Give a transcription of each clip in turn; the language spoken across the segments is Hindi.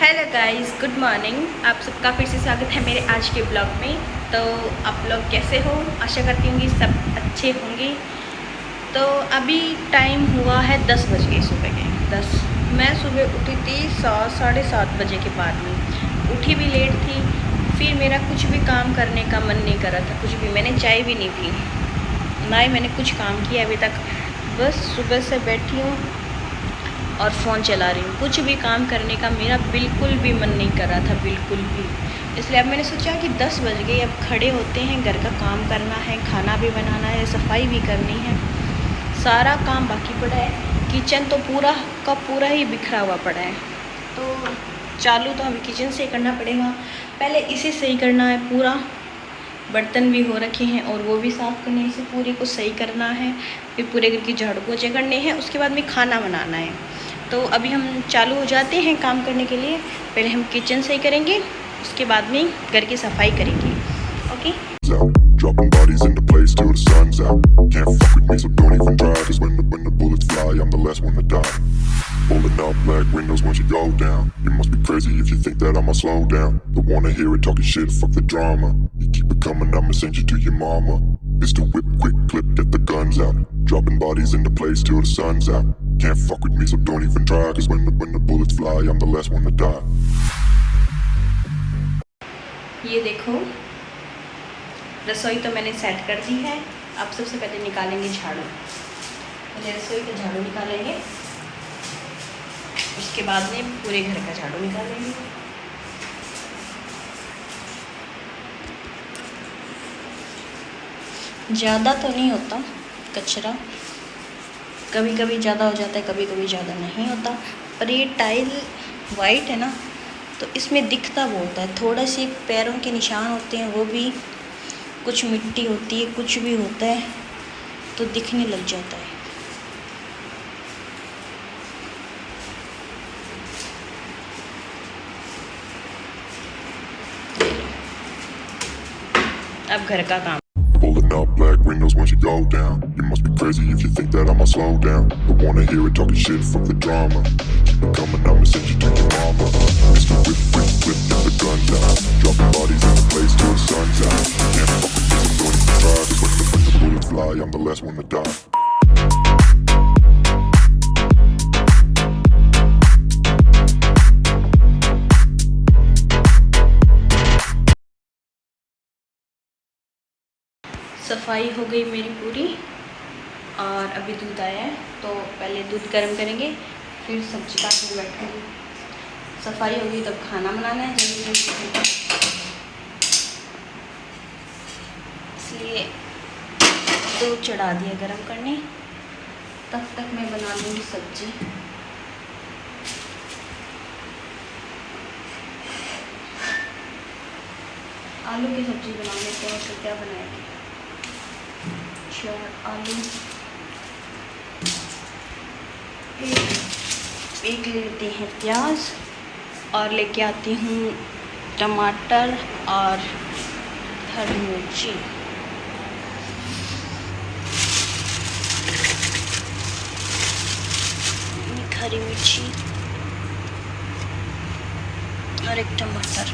Hello guys, good morning. आप सबका फिर से स्वागत है मेरे आज के ब्लॉग में। तो आप लोग कैसे हो? आशा करती हूँ सब अच्छे होंगे। तो अभी टाइम हुआ है 10 बज गए सुबह के 10। मैं सुबह उठी थी 7, 7:30 बजे के बाद में। उठी भी लेट थी। फिर मेरा कुछ भी काम करने का मन नहीं कर रहा था, कुछ भी। मैंने चाय भी नहीं पी, ना ही मैंने कुछ काम किया अभी तक। बस सुबह से बैठी हूँ और फ़ोन चला रही हूँ। कुछ भी काम करने का मेरा बिल्कुल भी मन नहीं कर रहा था, बिल्कुल भी। इसलिए अब मैंने सोचा कि 10 बज गए, अब खड़े होते हैं, घर का काम करना है, खाना भी बनाना है, सफाई भी करनी है, सारा काम बाकी पड़ा है। किचन तो पूरा का पूरा ही बिखरा हुआ पड़ा है। तो चालू तो हमें किचन से ही करना पड़ेगा। पहले इसे सही करना है पूरा। बर्तन भी हो रखे हैं और वो भी साफ़ करने से पूरे को सही करना है। फिर पूरे घर की झाड़ू पोछे करने हैं, उसके बाद में खाना बनाना है। तो अभी हम चालू हो जाते हैं काम करने के लिए। पहले हम किचन सही करेंगे, उसके बाद में घर की सफाई करेंगे। Okay. Dropping bodies into place till the sun's out. Can't fuck with me, so don't even try. Cause when the bullets fly, I'm the last one to die. Pulling up black windows once you go down. You must be crazy if you think that I'ma slow down. Don't wanna hear it talking shit, fuck the drama. You keep it coming, I'ma send you to your mama. Pistol whip, quick clip, get the guns out. Dropping bodies into place till the sun's out. Can't fuck with me, so don't even try. Cause when the bullets fly, I'm the last one to die. ये देखो, रसोई तो मैंने सेट कर दी है। अब सबसे पहले निकालेंगे झाड़ू। पहले रसोई का झाड़ू निकालेंगे, उसके बाद में पूरे घर का झाड़ू निकालेंगे। ज़्यादा तो नहीं होता कचरा, कभी कभी ज़्यादा हो जाता है, कभी कभी ज़्यादा नहीं होता। पर ये टाइल वाइट है ना, तो इसमें दिखता बहुत है। थोड़ा सी पैरों के निशान होते हैं, वो भी कुछ मिट्टी होती है, कुछ भी होता है तो दिखने लग जाता है। अब घर का काम। Pulling up black windows once you go down. You must be crazy if you think that I'ma slow down. Don't wanna hear it talking shit, fuck the drama. Keep it coming, I'ma send you to your mama. Mr. Whip, quick flip, get the guns out. Dropping bodies in the place till the sun's out. Can't fuck with me, so don't even try. Cause when the bullets fly, I'm the last one to die. सफाई हो गई मेरी पूरी और अभी दूध आया है, तो पहले दूध गर्म करेंगे, फिर सब्जी काटने बैठेंगे। सफाई हो गई तब खाना बनाना है जल्दी जल्दी, इसलिए दूध चढ़ा दिया गर्म करने। तब तक मैं बना लूँगी सब्जी। आलू की सब्ज़ी बना लेते हैं। तो क्या बनाएंगे? आलू एक ले लेते हैं, प्याज, और लेके आती हूँ टमाटर और हरी मिर्ची। एक हरी मिर्ची और एक टमाटर।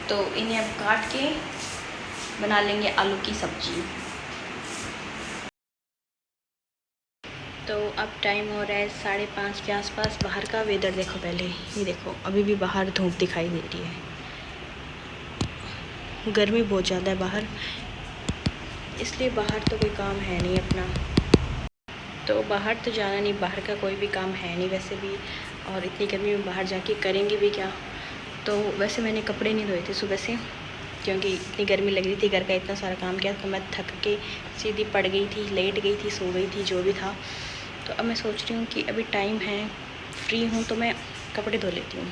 तो इन्हें अब काट के बना लेंगे आलू की सब्ज़ी। तो अब टाइम हो रहा है 5:30 के आसपास। बाहर का वेदर देखो पहले, ये देखो, अभी भी बाहर धूप दिखाई दे रही है। गर्मी बहुत ज़्यादा है बाहर, इसलिए बाहर तो कोई काम है नहीं अपना। तो बाहर तो जाना नहीं, बाहर का कोई भी काम है नहीं वैसे भी। और इतनी गर्मी में बाहर जाके करेंगे भी क्या। तो वैसे मैंने कपड़े नहीं धोए थे सुबह से, क्योंकि इतनी गर्मी लग रही थी। घर का इतना सारा काम किया तो मैं थक के सीधी पड़ गई थी, लेट गई थी, सो गई थी, जो भी था। तो अब मैं सोच रही हूँ कि अभी टाइम है, फ्री हूँ, तो मैं कपड़े धो लेती हूँ।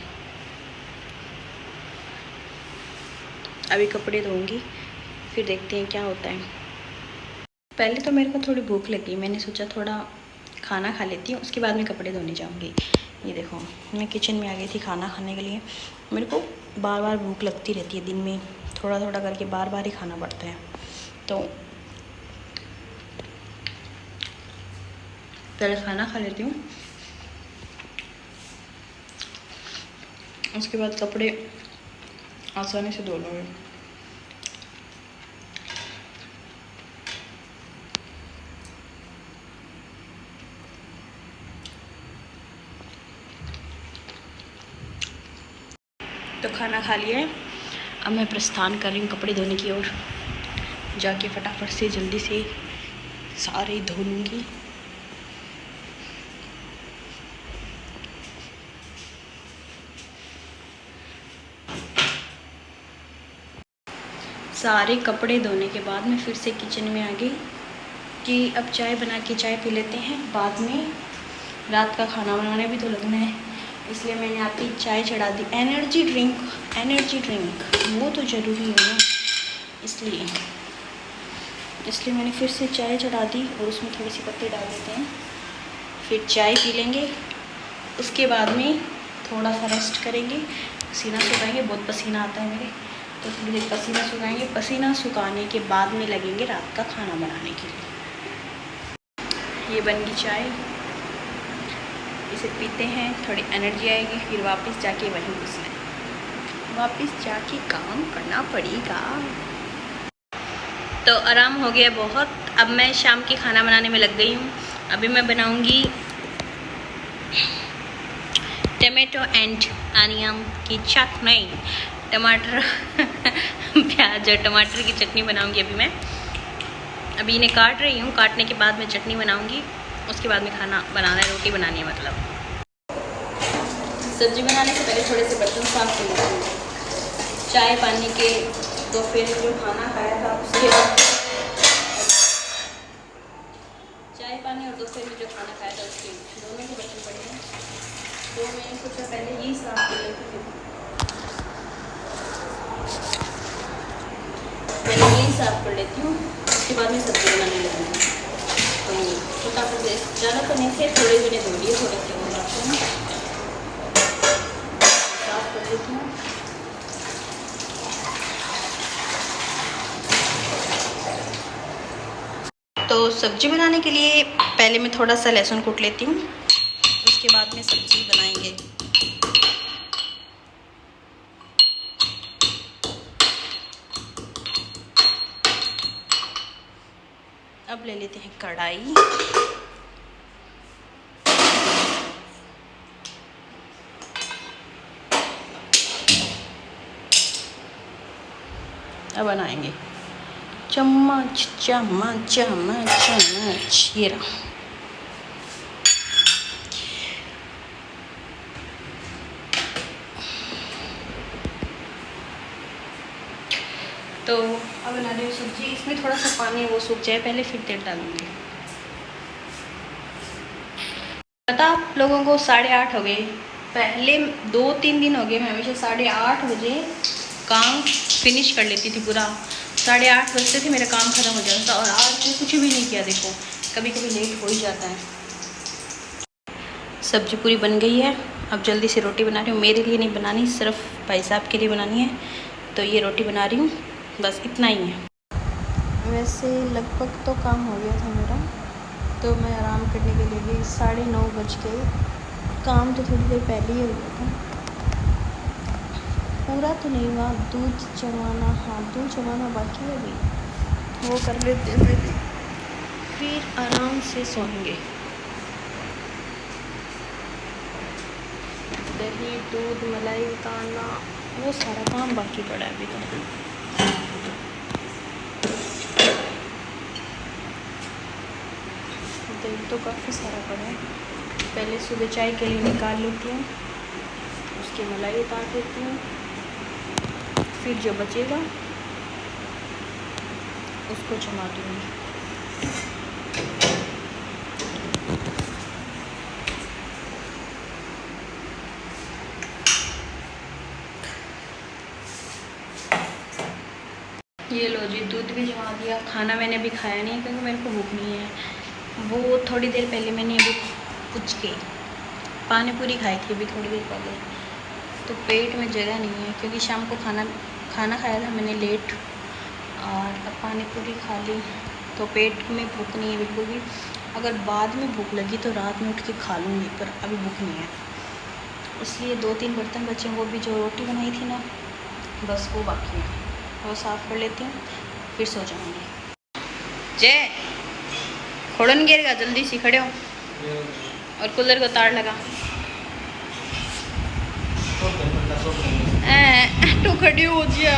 अभी कपड़े धोऊंगी, फिर देखते हैं क्या होता है। पहले तो मेरे को थोड़ी भूख लगी, मैंने सोचा थोड़ा खाना खा लेती हूँ, उसके बाद में कपड़े धोने जाऊँगी। ये देखो, मैं किचन में आ गई थी खाना खाने के लिए। मेरे को बार बार भूख लगती रहती है, दिन में थोड़ा थोड़ा करके बार बार ही खाना पड़ता है। तो पहले खाना खा लेती हूँ, उसके बाद कपड़े आसानी से धो लूँगी। तो खाना खा लिया है, अब मैं प्रस्थान कर रही हूँ कपड़े धोने की ओर। जाके फटाफट से जल्दी से सारे धो लूँगी। सारे कपड़े धोने के बाद मैं फिर से किचन में आ गई कि अब चाय बना के चाय पी लेते हैं, बाद में रात का खाना बनाने भी तो लगना है, इसलिए मैंने आपकी चाय चढ़ा दी। एनर्जी ड्रिंक वो तो ज़रूरी है ना, इसलिए मैंने फिर से चाय चढ़ा दी और उसमें थोड़ी सी पत्ती डाल देते हैं, फिर चाय पी लेंगे। उसके बाद में थोड़ा सा रेस्ट करेंगे, पसीना सुखाएंगे, बहुत पसीना आता है मेरे, तो थोड़ी देर पसीना सुखाएंगे। पसीना सुखाने के बाद में लगेंगे रात का खाना बनाने के लिए। ये बन गई चाय, इसे पीते हैं, थोड़ी एनर्जी आएगी, फिर वापस जाके वहीं घुसना है, वापस जाके काम करना पड़ेगा। तो आराम हो गया बहुत, अब मैं शाम के खाना बनाने में लग गई हूँ। अभी मैं बनाऊँगी टमाटो एंड अनियन की चटनी, टमाटर प्याज और टमाटर की चटनी बनाऊंगी। अभी इन्हें काट रही हूँ, काटने के बाद मैं चटनी बनाऊंगी, उसके बाद में खाना बनाना है, रोटी बनानी है मतलब। सब्जी बनाने से पहले थोड़े से बर्तन साफ कर लेती हूँ, चाय पानी के, तो फिर जो खाना खाया था उसके बाद, चाय पानी और दोपहर में जो खाना खाया था उसके दोनों के बर्तन पड़े हैं, तो मैंने सोचा पहले यही साफ कर लेती हूँ। पहले यही साफ कर लेती हूँ, उसके बाद में सब्जी बनाने लगूँगी। तो फटाफट से, ज़्यादा तो नहीं थे, थोड़े जने धो लिए, थोड़े से और बाकी हैं, साफ कर लेती हूँ। तो सब्जी बनाने के लिए पहले मैं थोड़ा सा लहसुन कूट लेती हूँ, उसके बाद में सब्जी बनाएंगे। अब ले लेते हैं कढ़ाई, अब बनाएंगे चम्मच चम्मच चम्मच चम्मच, ये रहा। तो अब बना रही हूँ सब्जी, इसमें थोड़ा सा पानी वो सूख जाए पहले, फिर तेल डालूंगी। पता आप लोगों को 8:30 हो गए, पहले 2-3 दिन हो गए मैं हमेशा 8:30 बजे काम फिनिश कर लेती थी पूरा। 8:30 बजते थे मेरा काम ख़त्म हो जाता था, और आज मैंने कुछ भी नहीं किया। देखो कभी कभी लेट हो ही जाता है। सब्जी पूरी बन गई है, अब जल्दी से रोटी बना रही हूँ। मेरे लिए नहीं बनानी, सिर्फ भाई साहब के लिए बनानी है, तो ये रोटी बना रही हूँ, बस इतना ही है। वैसे लगभग तो काम हो गया था मेरा, तो मैं आराम करने के लिए गई। 9:30 बज गए, काम तो थोड़ी देर पहले ही हो गया था, पूरा तो नहीं हुआ। दूध जमाना बाकी है अभी, वो कर लेते हैं, फिर आराम से सोएंगे। दही दूध मलाई उतारना, वो सारा काम बाकी पड़ा है अभी तो। दही तो काफ़ी सारा पड़ा है, पहले सुबह चाय के लिए निकाल लेती हूँ, उसकी मलाई उतार देती हूँ, फिर जो बचेगा उसको जमा दूँगी। ये लो जी, दूध भी जमा दिया। खाना मैंने अभी खाया नहीं क्योंकि मेरे को भूख नहीं है। वो थोड़ी देर पहले मैंने अभी कुछ की पानी पूरी खाई थी अभी थोड़ी देर पहले, तो पेट में जगह नहीं है क्योंकि शाम को खाना खाया था मैंने लेट, और अब पानी पूरी खा ली, तो पेट में भूख नहीं है बिल्कुल भी। अगर बाद में भूख लगी तो रात में उठ के खा लूँगी, पर अभी भूख नहीं है। इसलिए 2-3 बर्तन बचे हैं, वो भी जो रोटी बनाई थी ना, बस वो बाकी है, वो साफ़ कर लेती हूँ, फिर सो जाऊँगी। जय खोड़न गिरेगा, जल्दी से खड़े हो और कूलर को तार लगा। तो खड़े हो जा,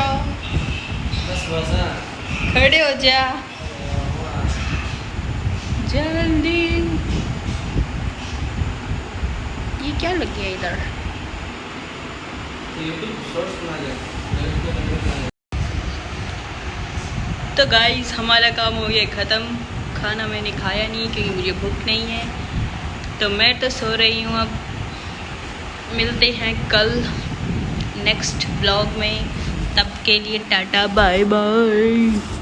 खड़े हो जा जल्दी। ये क्या लग गया इधर? तो गाइस हमारा काम हो गया ख़त्म। खाना मैंने खाया नहीं क्योंकि मुझे भूख नहीं है, तो मैं तो सो रही हूँ। अब मिलते हैं कल नेक्स्ट ब्लॉग में, तब के लिए टाटा बाय बाय।